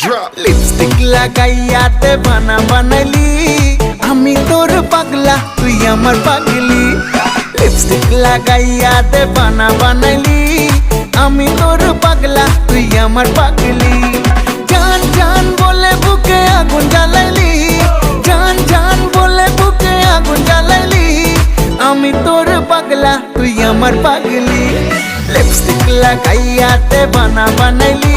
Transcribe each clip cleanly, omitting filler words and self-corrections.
lipstick লাগাইয়াতে বানা বানাইলি আমি তোর পাগলা তুই আমার পাগলি লিপস্টিক লাগাইয়াতে বানা বানাইলি আমি তোর পাগলা তুই আমার পাগলি জান জান বলে বুকে আগুন জ্বালাইলি জান জান বলে বুকে আগুন জ্বালাইলি আমি তোর পাগলা তুই আমার পাগলি লিপস্টিক লাগাইয়াতে বানা বানাইলি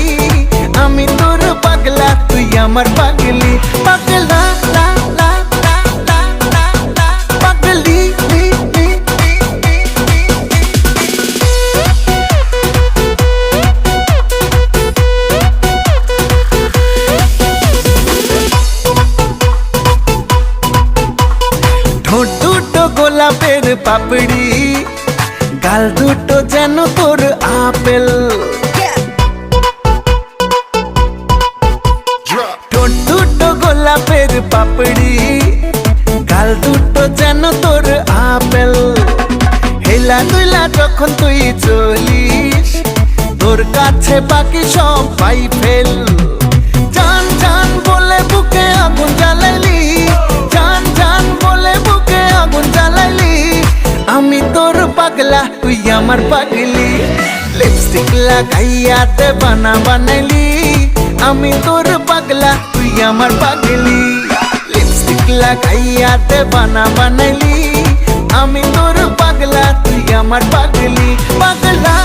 আমি তোর পাগলা তুই আমার পাগলি পাগলা লা লা লা লা লা লা পাগলি লি লি ঠোঁট দুটো গোলাপের পাপড়ি গাল দুটো যেন তোর আপেল ঠোঁট দুটো গোলাপের পাপড়ি গাল দুটো যেন তোর আপেল হেলা দুইলা যখন তুই চলিস তোর কাছে বাকি সব পাই ফেল জান জান বলে বুকে আগুন জ্বালাইলি জান জান বলে বুকে আগুন জ্বালাইলি আমি তোর পাগলা তুই আমার পাগলি লিপস্টিক লাগাইয়াতে বানা বানাইলি আমি তোর পাগলা তুই আমার পাগলি লিপস্টিক লাগাইয়াতে বানা বানাইলি আমি তোর পাগলা তুই আমার পাগলি পাগলা